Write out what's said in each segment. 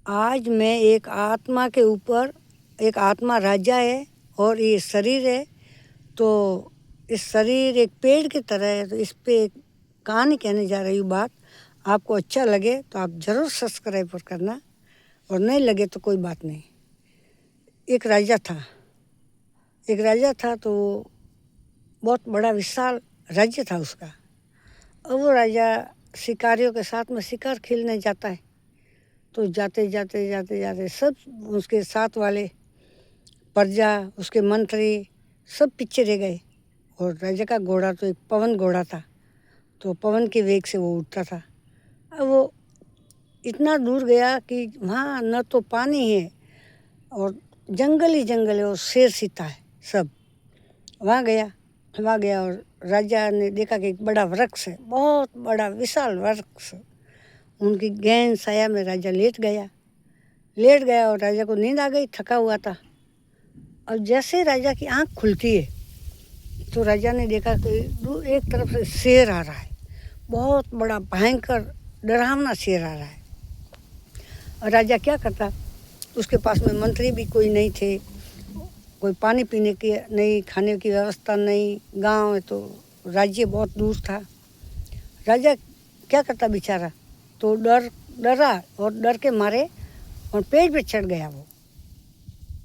आज मैं एक आत्मा के ऊपर, एक आत्मा राजा है और ये शरीर है। तो इस शरीर एक पेड़ की तरह है, तो इस पे एक कहानी कहने जा रही हूँ बात। आपको अच्छा लगे तो आप ज़रूर सब्सक्राइब करना, और नहीं लगे तो कोई बात नहीं। एक राजा था, तो बहुत बड़ा विशाल राज्य था उसका। अब वो राजा शिकारियों के साथ में शिकार खेलने जाता है। तो जाते जाते सब उसके साथ वाले प्रजा, उसके मंत्री सब पीछे रह गए। और राजा का घोड़ा तो एक पवन घोड़ा था, तो पवन के वेग से वो उड़ता था। अब वो इतना दूर गया कि वहाँ न तो पानी है और जंगल ही जंगल है और शेर सीता है सब। वहाँ गया और राजा ने देखा कि एक बड़ा वृक्ष है, बहुत बड़ा विशाल वृक्ष। उनकी गहन साया में राजा लेट गया और राजा को नींद आ गई, थका हुआ था। और जैसे राजा की आँख खुलती है तो राजा ने देखा कि एक तरफ से शेर आ रहा है, बहुत बड़ा भयंकर डरावना शेर आ रहा है। और राजा क्या करता, उसके पास में मंत्री भी कोई नहीं थे, कोई पानी पीने की नहीं, खाने की व्यवस्था नहीं, गांव है तो राज्य बहुत दूर था। राजा क्या करता बेचारा, तो डरा और डर के मारे और पेड़ पे चढ़ गया। वो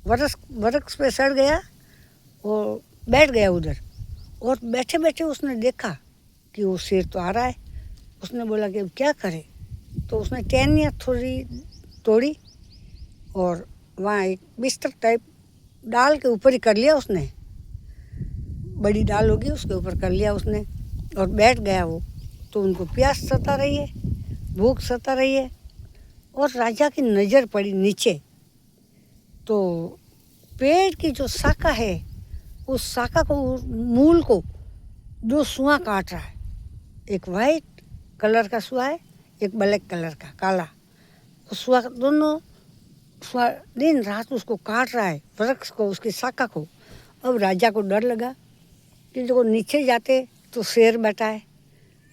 वृक्ष पे चढ़ गया और बैठ गया उधर। और बैठे बैठे उसने देखा कि वो शेर तो आ रहा है। उसने बोला कि अब क्या करे, तो उसने टहनियाँ थोड़ी तोड़ी और वहाँ एक बिस्तर टाइप डाल के ऊपर ही कर लिया उसने, बड़ी डाल होगी उसके ऊपर कर लिया उसने और बैठ गया वो। तो उनको प्यास सता रही है, भूख सता रही है, और राजा की नज़र पड़ी नीचे। तो पेड़ की जो शाखा है, उस शाखा को, मूल को दो सुआ काट रहा है। एक वाइट कलर का सुआ है, एक ब्लैक कलर का काला। वो सुआ दोनों सुआ दिन रात उसको काट रहा है, वृक्ष को, उसकी शाखा को। अब राजा को डर लगा कि जो नीचे जाते तो शेर बैठा है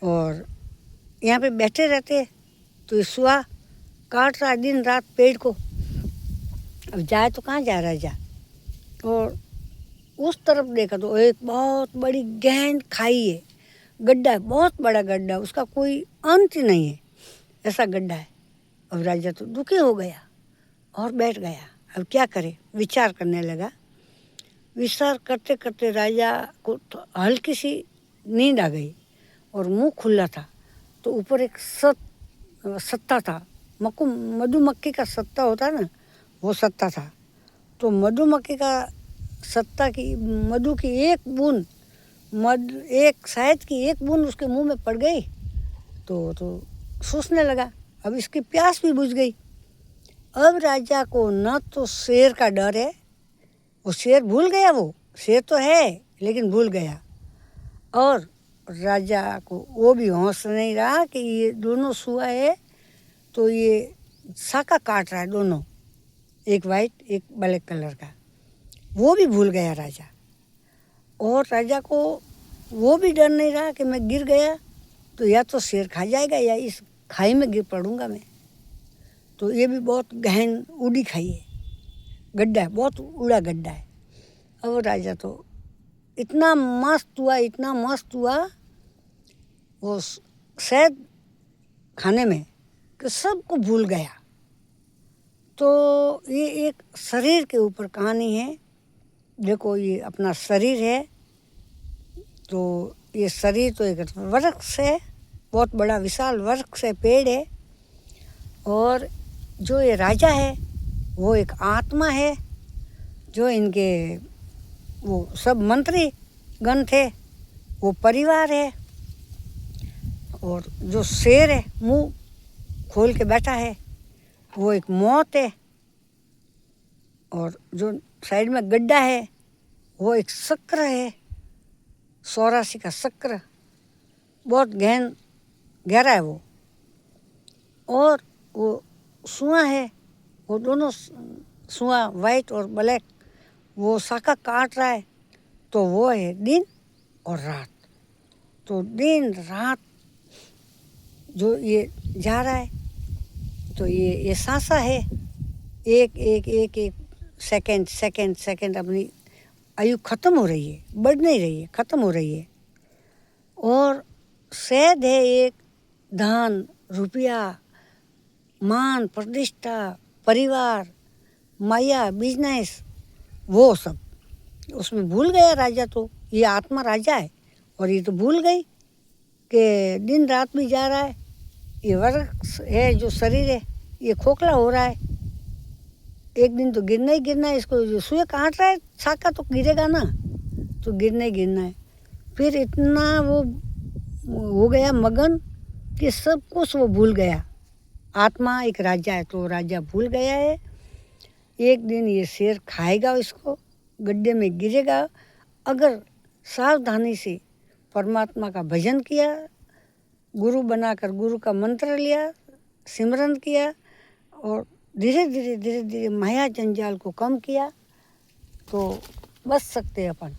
और यहाँ पे बैठे रहते तो ये सुआ काट रहा है दिन रात पेड़ को। अब जाए तो कहाँ जाए राजा। और उस तरफ देखा तो एक बहुत बड़ी गहन खाई है, गड्ढा है, बहुत बड़ा गड्ढा, उसका कोई अंत ही नहीं है, ऐसा गड्ढा है। अब राजा तो दुखी हो गया और बैठ गया। अब क्या करे, विचार करने लगा। विचार करते करते राजा को तो हल्की सी नींद आ गई और मुंह खुला था। तो ऊपर एक सत्ता था, मधुमक्खी का सत्ता होता है ना, वो सत्ता था। तो मधुमक्खी का सत्ता की मधु की एक बूंद, एक शहद की एक बूंद उसके मुंह में पड़ गई तो सोचने लगा। अब इसकी प्यास भी बुझ गई। अब राजा को न तो शेर का डर है, वो शेर भूल गया, वो शेर तो है लेकिन भूल गया। और राजा को वो भी होश नहीं रहा कि ये दोनों सुआ है, तो ये शाखा काट रहा है दोनों, एक वाइट एक ब्लैक कलर का, वो भी भूल गया राजा। और राजा को वो भी डर नहीं रहा कि मैं गिर गया तो या तो शेर खा जाएगा या इस खाई में गिर पड़ूंगा मैं। तो ये भी बहुत गहन उड़ी खाई है, गड्ढा है, बहुत उड़ा गड्ढा है। अब राजा तो इतना मस्त हुआ वो शहद खाने में कि सबको भूल गया। तो ये एक शरीर के ऊपर कहानी है। देखो ये अपना शरीर है, तो ये शरीर तो एक वृक्ष है, बहुत बड़ा विशाल वृक्ष है, पेड़ है। और जो ये राजा है वो एक आत्मा है, जो इनके वो सब मंत्री गण थे वो परिवार है। और जो शेर है मुंह खोल के बैठा है वो एक मौत है। और जो साइड में गड्ढा है वो एक चक्र है, 84 का चक्र, बहुत गहरा है वो। और वो सुआ है, वो दोनों सुआ वाइट और ब्लैक, वो शाखा काट रहा है, तो वो है दिन और रात। तो दिन रात जो ये जा रहा है, तो ये सांसा है, एक एक एक एक सेकंड सेकंड सेकंड अपनी आयु ख़त्म हो रही है, बढ़ नहीं रही है, ख़त्म हो रही है। और शहद है एक धन, रुपया, मान, प्रतिष्ठा, परिवार, माया, बिजनेस, वो सब उसमें भूल गया राजा। तो ये आत्मा राजा है और ये तो भूल गई कि दिन रात भी जा रहा है, ये वर्ष है जो शरीर है ये खोखला हो रहा है, एक दिन तो गिरना ही गिरना है। इसको जो सुई काट रहा है छाका तो गिरेगा ना, तो गिरना ही गिरना है। फिर इतना वो हो गया मगन कि सब कुछ वो भूल गया। आत्मा एक राजा है तो राजा भूल गया है। एक दिन ये शेर खाएगा, इसको गड्ढे में गिरेगा। अगर सावधानी से परमात्मा का भजन किया, गुरु बनाकर गुरु का मंत्र लिया, सिमरन किया और धीरे धीरे धीरे धीरे माया जंजाल को कम किया तो बच सकते अपन।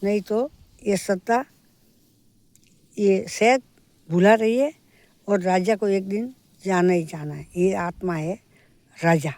नहीं तो ये सत्ता, ये शहद भुला रही है और राजा को एक दिन जाना ही जाना है। ये आत्मा है राजा।